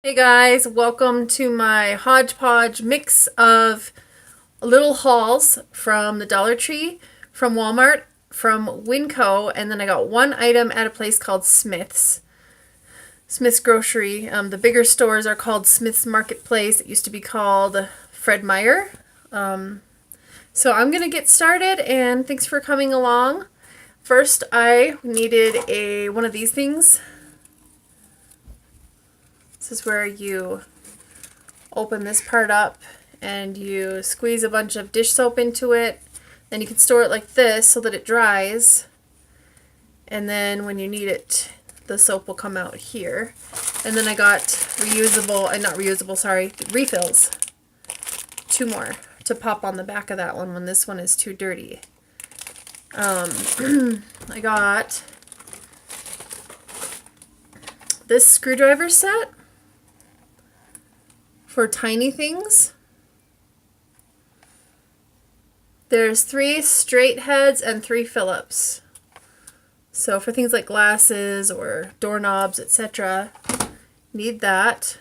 Hey guys, welcome to my hodgepodge mix of little hauls from the Dollar Tree, from Walmart, from Winco, and then I got one item at a place called Smith's Grocery. The bigger stores are called Smith's Marketplace. It used to be called Fred Meyer. So I'm going to get started, and thanks for coming along. First, I needed one of these things. This is where you open this part up and you squeeze a bunch of dish soap into it. Then you can store it like this so that it dries. And then when you need it, the soap will come out here. And then I got refills. Two more to pop on the back of that one when this one is too dirty. I got this screwdriver set for tiny things. There's 3 straight heads and 3 Phillips. So for things like glasses or doorknobs, etc., need that.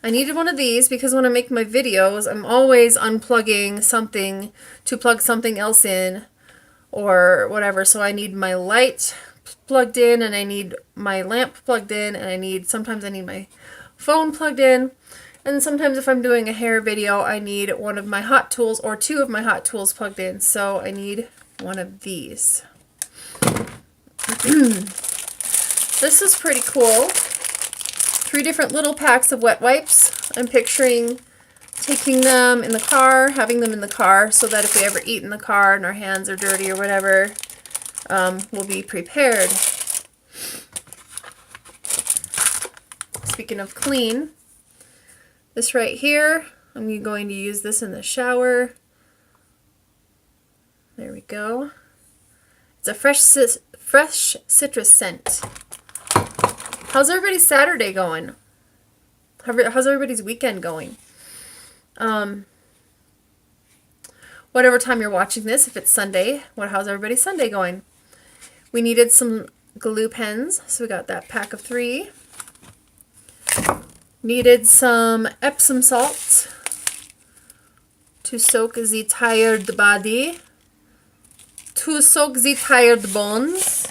I needed one of these because when I make my videos, I'm always unplugging something to plug something else in or whatever. So I need my light plugged in, and I need my lamp plugged in, and sometimes I need my phone plugged in. And sometimes if I'm doing a hair video, I need one of my hot tools or 2 of my hot tools plugged in. So I need one of these. This is pretty cool. 3 different little packs of wet wipes. I'm picturing taking them in the car, having them in the car, so that if we ever eat in the car and our hands are dirty or whatever, we'll be prepared. Speaking of clean, this right here, I'm going to use this in the shower. There we go. It's a fresh citrus scent. How's everybody's Saturday going? How's everybody's weekend going? Whatever time you're watching this, if it's Sunday, how's everybody's Sunday going? We needed some glue pens, so we got that pack of 3. Needed some Epsom salt to soak the tired body, to soak the tired bones.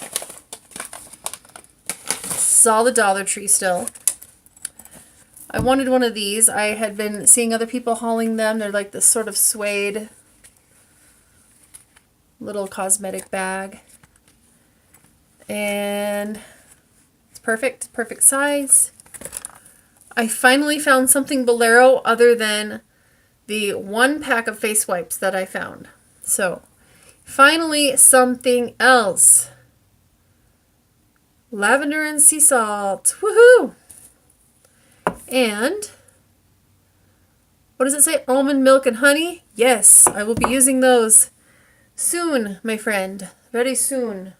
This is all the Dollar Tree still. I wanted one of these. I had been seeing other people hauling them. They're like this sort of suede little cosmetic bag. And it's perfect size. I finally found something Bolero other than the 1 pack of face wipes that I found. So, finally something else. Lavender and sea salt. Woohoo! And, what does it say? Almond milk and honey? Yes, I will be using those soon, my friend. Very soon.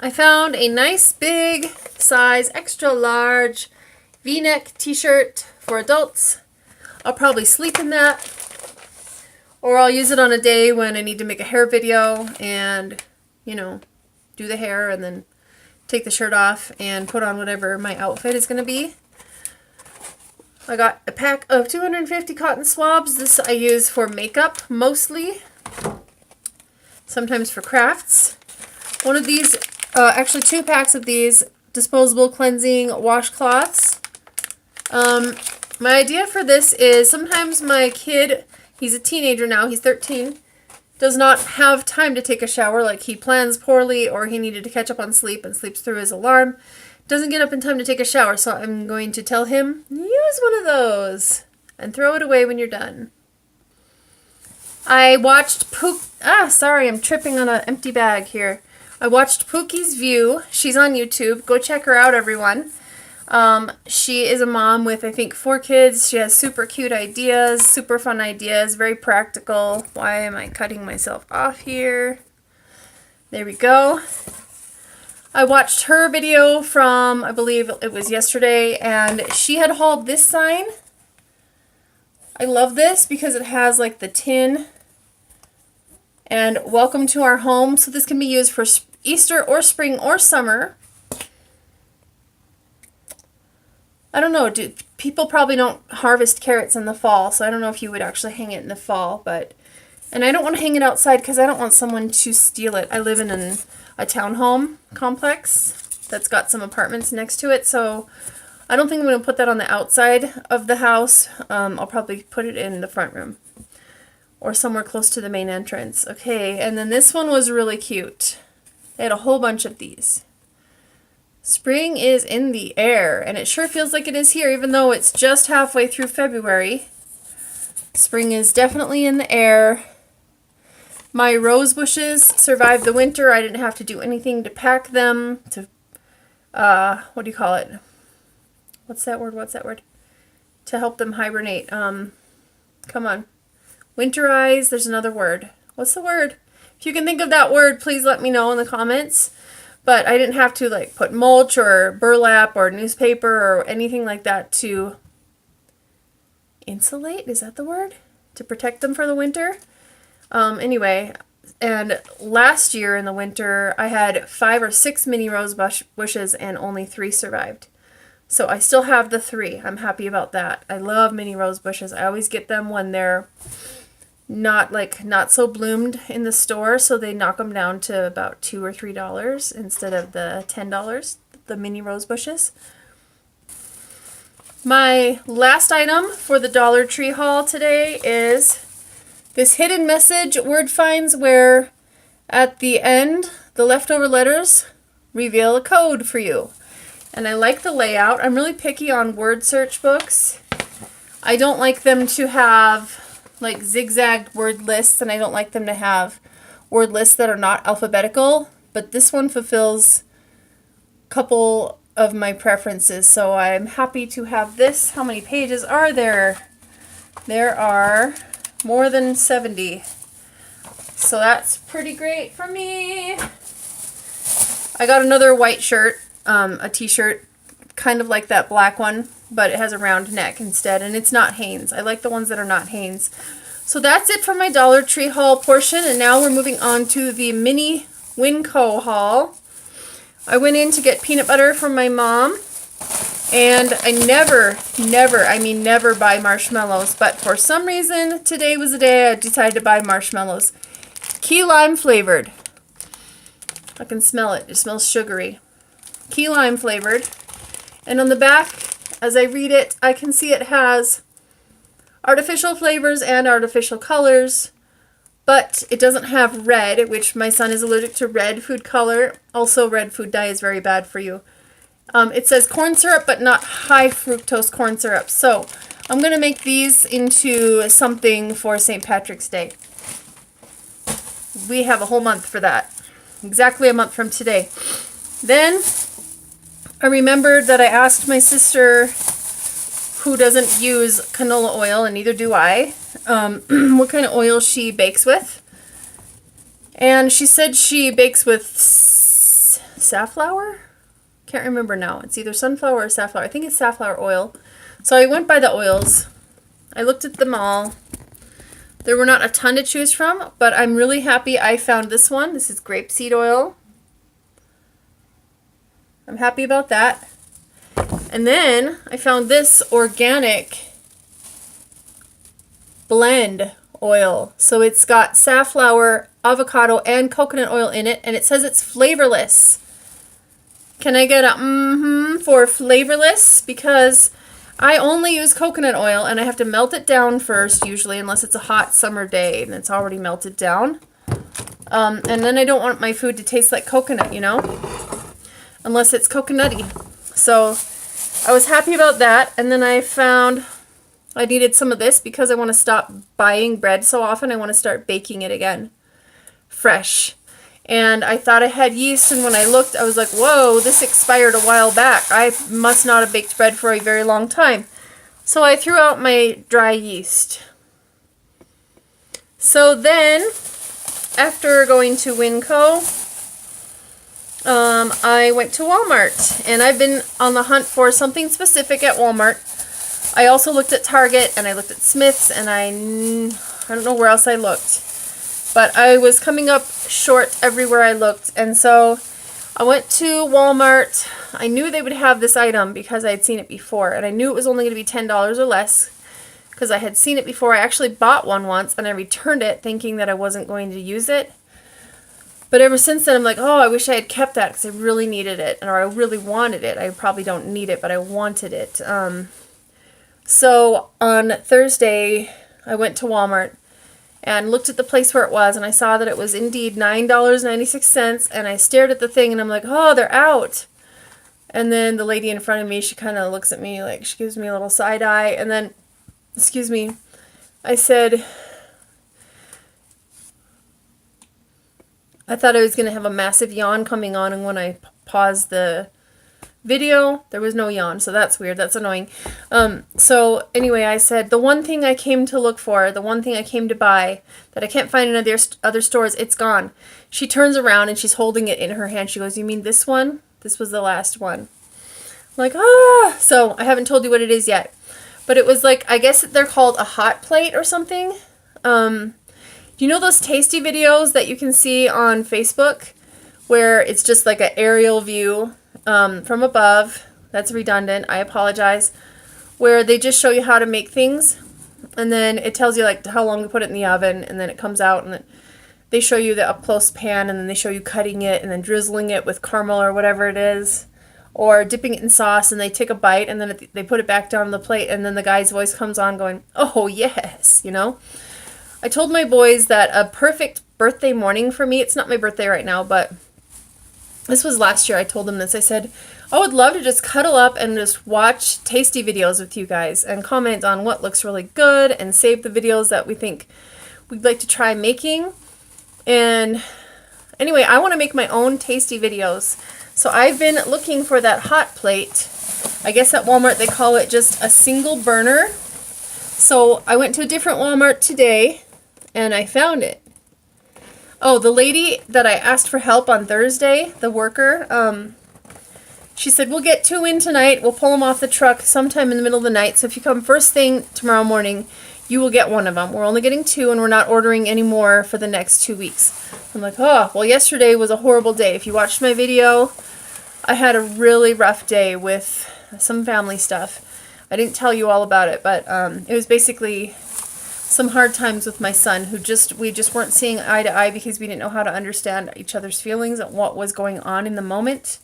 I found a nice big size, extra large V-neck t-shirt for adults. I'll probably sleep in that, or I'll use it on a day when I need to make a hair video and, do the hair and then take the shirt off and put on whatever my outfit is going to be. I got a pack of 250 cotton swabs. This I use for makeup mostly, sometimes for crafts. One of these, actually 2 packs of these disposable cleansing washcloths. My idea for this is sometimes my kid, he's a teenager now, he's 13, does not have time to take a shower, like he plans poorly or he needed to catch up on sleep and sleeps through his alarm. Doesn't get up in time to take a shower, so I'm going to tell him, use one of those and throw it away when you're done. I watched sorry, I'm tripping on an empty bag here. I watched Pookie's View. She's on YouTube. Go check her out, everyone. She is a mom with, I think, 4 kids. She has super cute ideas, super fun ideas, very practical. Why am I cutting myself off here? There we go. I watched her video from, I believe it was yesterday, and she had hauled this sign. I love this because it has like the tin and welcome to our home. So this can be used for Easter or spring or summer. I don't know, people probably don't harvest carrots in the fall, so I don't know if you would actually hang it in the fall, but, and I don't want to hang it outside because I don't want someone to steal it. I live in a townhome complex that's got some apartments next to it, so I don't think I'm going to put that on the outside of the house. I'll probably put it in the front room or somewhere close to the main entrance. Okay, and then this one was really cute. They had a whole bunch of these. Spring is in the air, and it sure feels like it is here, even though it's just halfway through February. Spring is definitely in the air. My rose bushes survived the winter. I didn't have to do anything to pack them, to, what do you call it? What's that word? What's that word? To help them hibernate. Come on. Winterize. There's another word. What's the word? If you can think of that word, please let me know in the comments. But I didn't have to like put mulch or burlap or newspaper or anything like that to insulate. Is that the word? To protect them for the winter? Anyway, and last year in the winter, I had 5 or 6 mini rose bushes and only 3 survived. So I still have the 3. I'm happy about that. I love mini rose bushes. I always get them when they're not so bloomed in the store, so they knock them down to about $2 or $3 instead of the $10, the mini rose bushes. My last item for the Dollar Tree haul today is this hidden message word finds where at the end the leftover letters reveal a code for you. And I like the layout. I'm really picky on word search books. I don't like them to have like zigzagged word lists, and I don't like them to have word lists that are not alphabetical, but this one fulfills a couple of my preferences, so I'm happy to have this. How many pages are there? There are more than 70, so that's pretty great for me. I got another white shirt, a t-shirt, kind of like that black one, but it has a round neck instead, and it's not Hanes. I like the ones that are not Hanes. So that's it for my Dollar Tree haul portion, and now we're moving on to the mini Winco haul. I went in to get peanut butter from my mom, and I never buy marshmallows, but for some reason today was the day I decided to buy marshmallows. Key lime flavored. I can smell it. It smells sugary. Key lime flavored. And on the back, as I read it, I can see it has artificial flavors and artificial colors, but it doesn't have red, which my son is allergic to red food color. Also, red food dye is very bad for you. It says corn syrup, but not high fructose corn syrup. So I'm going to make these into something for St. Patrick's Day. We have a whole month for that. Exactly a month from today. Then I remembered that I asked my sister, who doesn't use canola oil, and neither do I, what kind of oil she bakes with. And she said she bakes with safflower? Can't remember now. It's either sunflower or safflower. I think it's safflower oil. So I went by the oils. I looked at them all. There were not a ton to choose from, but I'm really happy I found this one. This is grapeseed oil. I'm happy about that. And then I found this organic blend oil. So it's got safflower, avocado, and coconut oil in it, and it says it's flavorless. Can I get a for flavorless? Because I only use coconut oil, and I have to melt it down first, usually, unless it's a hot summer day and it's already melted down. And then I don't want my food to taste like coconut, you know, unless it's coconutty. So I was happy about that. And then I found I needed some of this because I want to stop buying bread so often. I want to start baking it again, fresh. And I thought I had yeast, and when I looked, I was like, whoa, this expired a while back. I must not have baked bread for a very long time. So I threw out my dry yeast. So then, after going to Winco, I went to Walmart, and I've been on the hunt for something specific at Walmart. I also looked at Target, and I looked at Smith's, and I don't know where else I looked. But I was coming up short everywhere I looked, and so I went to Walmart. I knew they would have this item because I had seen it before, and I knew it was only going to be $10 or less because I had seen it before. I actually bought one once, and I returned it thinking that I wasn't going to use it. But ever since then, I'm like, oh, I wish I had kept that because I really needed it, or I really wanted it. I probably don't need it, but I wanted it. So on Thursday, I went to Walmart and looked at the place where it was, and I saw that it was indeed $9.96, and I stared at the thing, and I'm like, oh, they're out. And then the lady in front of me, she kind of looks at me like, she gives me a little side eye, and then, excuse me, I said, I thought I was going to have a massive yawn coming on, and when I paused the video, there was no yawn, so that's weird, that's annoying. So anyway, I said, the one thing I came to look for, the one thing I came to buy that I can't find in other stores, it's gone. She turns around and she's holding it in her hand. She goes, you mean this one? This was the last one. I'm like, ah! So I haven't told you what it is yet. But it was like, I guess they're called a hot plate or something. You know those tasty videos that you can see on Facebook where it's just like an aerial view from above? That's redundant. I apologize. Where they just show you how to make things, and then it tells you like how long to put it in the oven, and then it comes out, and they show you the up close pan, and then they show you cutting it and then drizzling it with caramel or whatever it is, or dipping it in sauce, and they take a bite and then they put it back down on the plate, and then the guy's voice comes on going, oh yes, you know. I told my boys that a perfect birthday morning for me, it's not my birthday right now, but this was last year. I told them this. I said, I would love to just cuddle up and just watch tasty videos with you guys and comment on what looks really good and save the videos that we think we'd like to try making. And anyway, I want to make my own tasty videos. So I've been looking for that hot plate. I guess at Walmart they call it just a single burner. So I went to a different Walmart today and I found it. Oh, the lady that I asked for help on Thursday, the worker, she said, we'll get 2 in tonight. We'll pull them off the truck sometime in the middle of the night. So if you come first thing tomorrow morning, you will get one of them. We're only getting 2, and we're not ordering any more for the next 2 weeks. I'm like, oh, well, yesterday was a horrible day. If you watched my video, I had a really rough day with some family stuff. I didn't tell you all about it, but it was basically some hard times with my son who we just weren't seeing eye to eye because we didn't know how to understand each other's feelings and what was going on in the moment.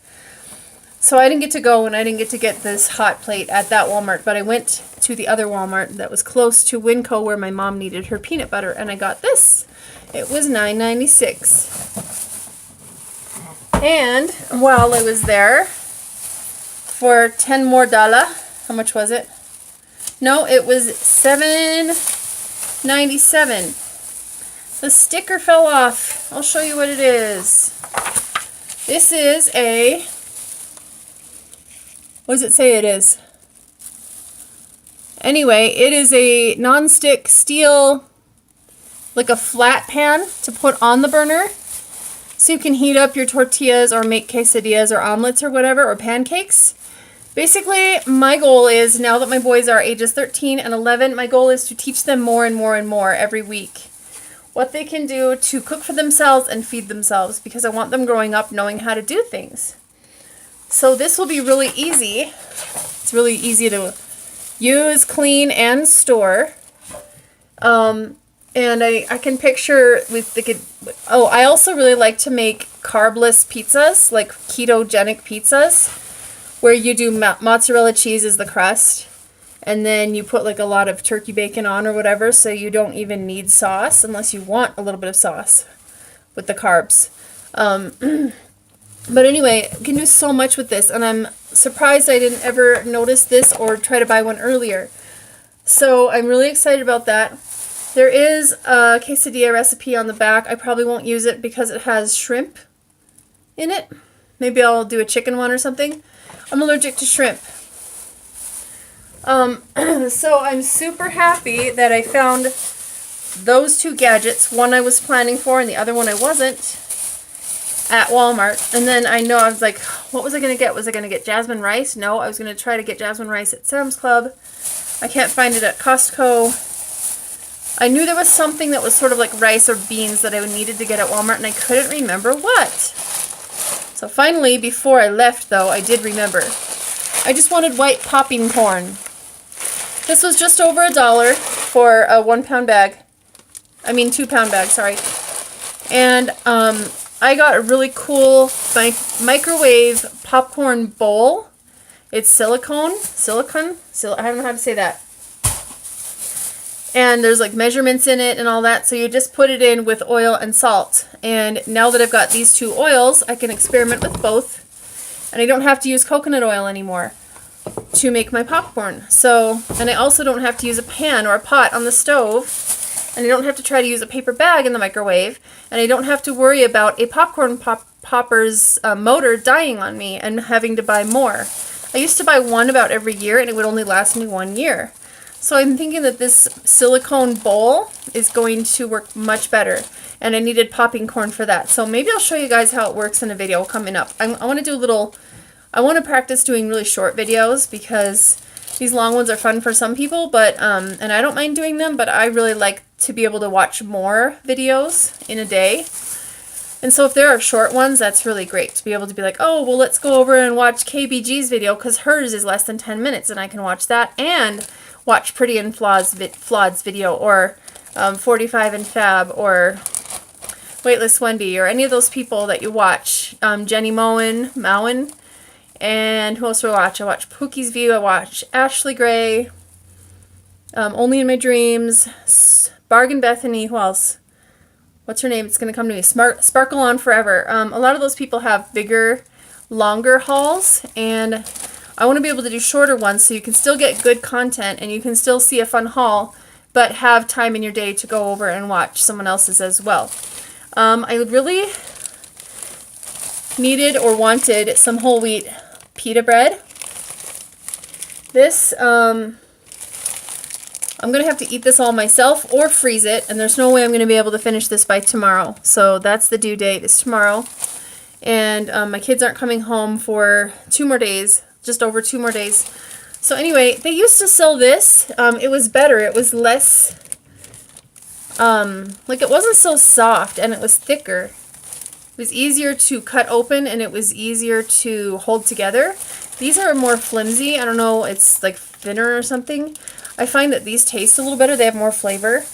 So I didn't get to go, and I didn't get to get this hot plate at that Walmart, but I went to the other Walmart that was close to Winco where my mom needed her peanut butter, and I got this. It was $9.96. And while I was there, for $10 more, how much was it? No, it was $7.97. The sticker fell off. I'll show you what it is. This is a, what does it say it is? Anyway, it is a non-stick steel, like a flat pan to put on the burner. So you can heat up your tortillas or make quesadillas or omelets or whatever, or pancakes. Basically, my goal is, now that my boys are ages 13 and 11, my goal is to teach them more and more and more every week what they can do to cook for themselves and feed themselves, because I want them growing up knowing how to do things. So this will be really easy. It's really easy to use, clean, and store. And I can picture with the, oh, I also really like to make carbless pizzas, like ketogenic pizzas, where you do mozzarella cheese as the crust, and then you put like a lot of turkey bacon on or whatever, so you don't even need sauce unless you want a little bit of sauce with the carbs. But anyway, you can do so much with this, and I'm surprised I didn't ever notice this or try to buy one earlier. So I'm really excited about that. There is a quesadilla recipe on the back. I probably won't use it because it has shrimp in it. Maybe I'll do a chicken one or something. I'm allergic to shrimp. So I'm super happy that I found those 2 gadgets. One I was planning for and the other one I wasn't, at Walmart. And then I know I was like, what was I going to get? Was I going to get jasmine rice? No, I was going to try to get jasmine rice at Sam's Club. I can't find it at Costco. I knew there was something that was sort of like rice or beans that I needed to get at Walmart, and I couldn't remember what. So So finally, before I left though, I did remember. I just wanted white popping corn. This was just over $1 for a 1 pound bag. I mean 2 pound bag, sorry. And I got a really cool microwave popcorn bowl. It's silicone, I don't know how to say that. And there's like measurements in it and all that, so you just put it in with oil and salt. And now that I've got these 2 oils, I can experiment with both. And I don't have to use coconut oil anymore to make my popcorn. So, and I also don't have to use a pan or a pot on the stove. And I don't have to try to use a paper bag in the microwave. And I don't have to worry about a popcorn popper's motor dying on me and having to buy more. I used to buy one about every year and it would only last me 1 year. So I'm thinking that this silicone bowl is going to work much better. And I needed popping corn for that. So maybe I'll show you guys how it works in a video coming up. I want to do a little, I want to practice doing really short videos because these long ones are fun for some people, but and I don't mind doing them, but I really like to be able to watch more videos in a day. And so if there are short ones, that's really great to be able to be like, oh, well, let's go over and watch KBG's video because hers is less than 10 minutes and I can watch that and watch Pretty and Flawed's video or 45 and Fab or Weightless Wendy or any of those people that you watch. Jenny Mowen, and who else do I watch? I watch Pookie's View, I watch Ashley Gray, Only in My Dreams, Bargain Bethany, who else? What's her name? It's going to come to me. Sparkle On Forever. A lot of those people have bigger, longer hauls, and I want to be able to do shorter ones so you can still get good content and you can still see a fun haul, but have time in your day to go over and watch someone else's as well. I really needed or wanted some whole wheat pita bread. This, I'm going to have to eat this all myself or freeze it, and there's no way I'm going to be able to finish this by tomorrow. So that's the due date, is tomorrow. And my kids aren't coming home for 2 more days, just over 2 more days. So anyway, they used to sell this. It was better. It was less, like it wasn't so soft and it was thicker. It was easier to cut open and it was easier to hold together. These are more flimsy. I don't know, it's like thinner or something. I find that these taste a little better. They have more flavor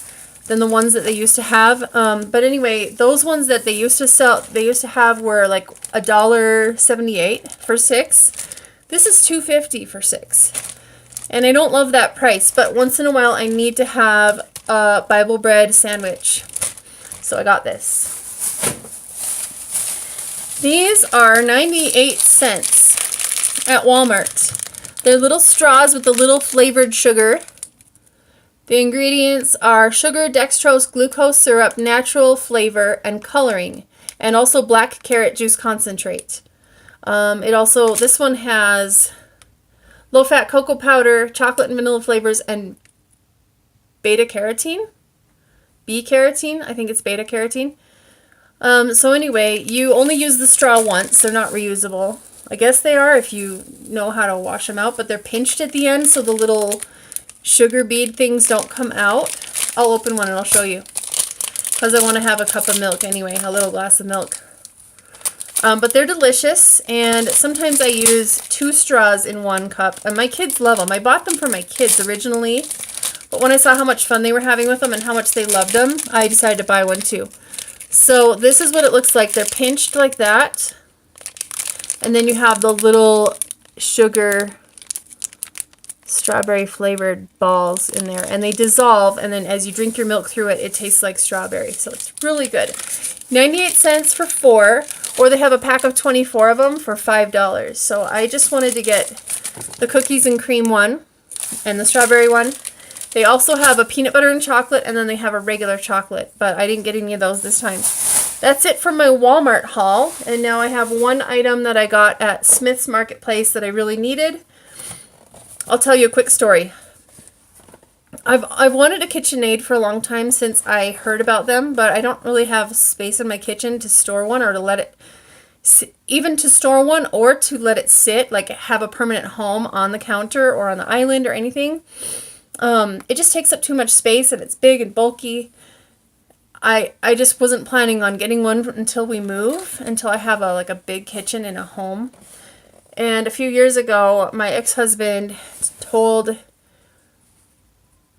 than the ones that they used to have. But anyway, those ones that they used to sell, they used to have were like $1.78 for 6. This is $2.50 for 6. And I don't love that price, but once in a while I need to have a Bible bread sandwich. So I got this. These are 98 cents at Walmart. They're little straws with a little flavored sugar. The ingredients are sugar, dextrose, glucose syrup, natural flavor, and coloring, and also black carrot juice concentrate. This one has low-fat cocoa powder, chocolate and vanilla flavors, and beta-carotene. B-carotene, I think it's beta-carotene. So anyway, you only use the straw once. They're not reusable. I guess they are if you know how to wash them out, but they're pinched at the end so the little sugar bead things don't come out. I'll open one and I'll show you because I want to have a cup of milk anyway, a little glass of milk. But they're delicious, and sometimes I use 2 straws in 1 cup, and my kids love them. I bought them for my kids originally, but when I saw how much fun they were having with them and how much they loved them, I decided to buy one too. So this is what it looks like. They're pinched like that, and then you have the little sugar strawberry flavored balls in there, and they dissolve, and then as you drink your milk through it, it tastes like strawberry. So it's really good. 98 cents for 4, or they have a pack of 24 of them for $5. So I just wanted to get the cookies and cream one and the strawberry one. They also have a peanut butter and chocolate, and then they have a regular chocolate, but I didn't get any of those this time. That's it for my Walmart haul, and now I have one item that I got at Smith's Marketplace that I really needed. I'll tell you a quick story. I've wanted a KitchenAid for a long time since I heard about them, but I don't really have space in my kitchen to store one or to let it, even to store one or to let it sit, like have a permanent home on the counter or on the island or anything. It just takes up too much space and it's big and bulky. I just wasn't planning on getting one until we move, until I have a like a big kitchen in a home. And a few years ago, my ex-husband told,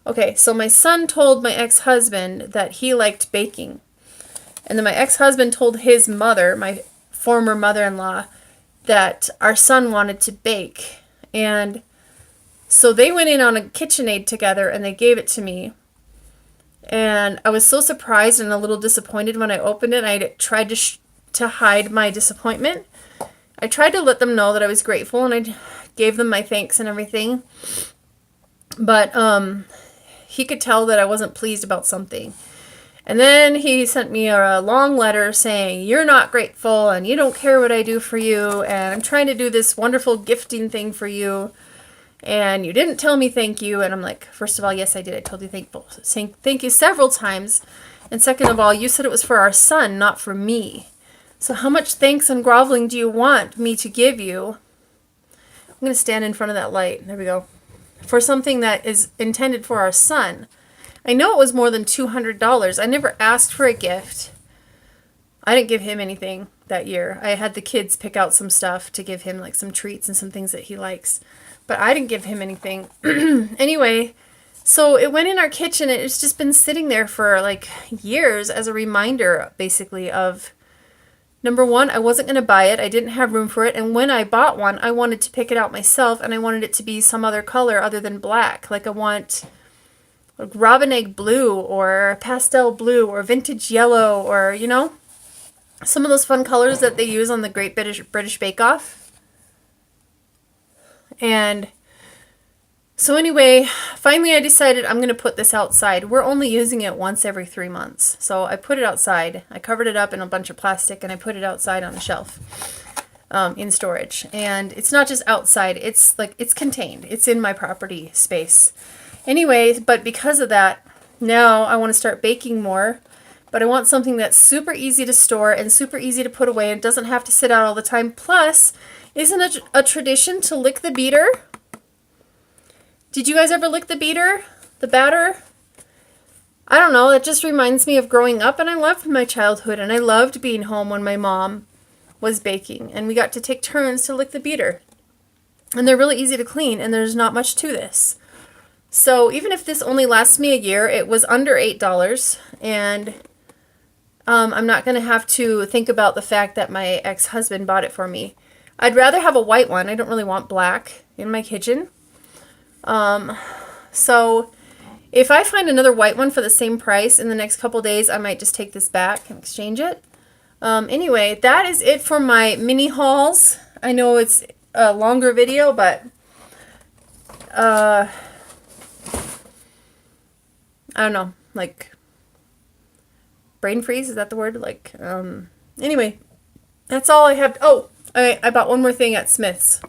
okay, so my son told my ex-husband that he liked baking. And then my ex-husband told his mother, my former mother-in-law, that our son wanted to bake. And so they went in on a KitchenAid together and they gave it to me. And I was so surprised and a little disappointed when I opened it. I tried to hide my disappointment. I tried to let them know that I was grateful, and I gave them my thanks and everything. But he could tell that I wasn't pleased about something. And then he sent me a long letter saying, you're not grateful and you don't care what I do for you, and I'm trying to do this wonderful gifting thing for you, and you didn't tell me thank you. And I'm like, first of all, yes, I did. I told you thank you several times. And second of all, you said it was for our son, not for me. So how much thanks and groveling do you want me to give you? I'm going to stand in front of that light. There we go. For something that is intended for our son. I know it was more than $200. I never asked for a gift. I didn't give him anything that year. I had the kids pick out some stuff to give him, like some treats and some things that he likes. But I didn't give him anything. Anyway, so it went in our kitchen. It's just been sitting there for like years as a reminder, basically, of, number one, I wasn't going to buy it. I didn't have room for it. And when I bought one, I wanted to pick it out myself, and I wanted it to be some other color other than black. Like I want like robin egg blue or pastel blue or vintage yellow, or, you know, some of those fun colors that they use on the Great British Bake Off. And so anyway, finally I decided I'm going to put this outside. We're only using it once every 3 months. So I put it outside. I covered it up in a bunch of plastic and I put it outside on a shelf in storage. And it's not just outside. It's like, it's contained. It's in my property space. Anyway, but because of that, now I want to start baking more. But I want something that's super easy to store and super easy to put away and doesn't have to sit out all the time. Plus, isn't it a tradition to lick the beater? Did you guys ever lick the beater? The batter? I don't know. It just reminds me of growing up, and I loved my childhood, and I loved being home when my mom was baking, and we got to take turns to lick the beater. And they're really easy to clean, and there's not much to this. So even if this only lasts me a year, it was under $8, and I'm not going to have to think about the fact that my ex-husband bought it for me. I'd rather have a white one. I don't really want black in my kitchen. So if I find another white one for the same price in the next couple days, I might just take this back and exchange it. Anyway, that is it for my mini hauls. I know it's a longer video, but I don't know, like brain freeze, is that the word? Like, anyway, that's all I have. Oh, I bought one more thing at Smith's.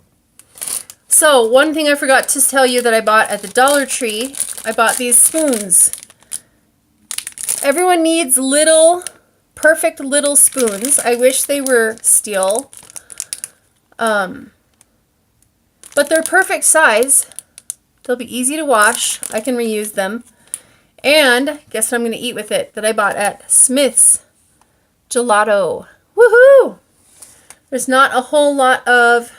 So, one thing I forgot to tell you that I bought at the Dollar Tree, I bought these spoons. Everyone needs little, perfect little spoons. I wish they were steel. But they're perfect size. They'll be easy to wash. I can reuse them. And guess what I'm going to eat with it that I bought at Smith's? Gelato. Woohoo! There's not a whole lot of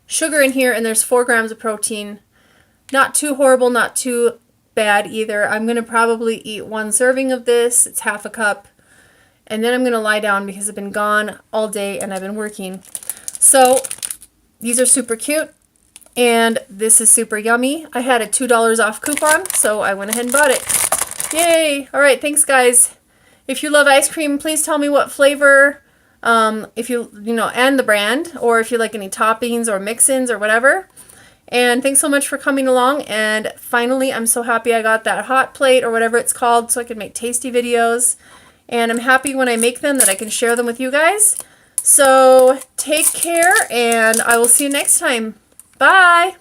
sugar in here, and there's 4 grams of protein. Not too horrible, not too bad either. I'm going to probably eat 1 serving of this. It's half a cup. And then I'm going to lie down because I've been gone all day and I've been working. So these are super cute. And this is super yummy. I had a $2 off coupon, so I went ahead and bought it. Yay! All right, thanks guys. If you love ice cream, please tell me what flavor, if you know, and the brand, or if you like any toppings or mix-ins or whatever. And thanks so much for coming along. And finally, I'm so happy I got that hot plate or whatever it's called so I can make tasty videos. And I'm happy when I make them that I can share them with you guys. So take care, and I will see you next time. Bye!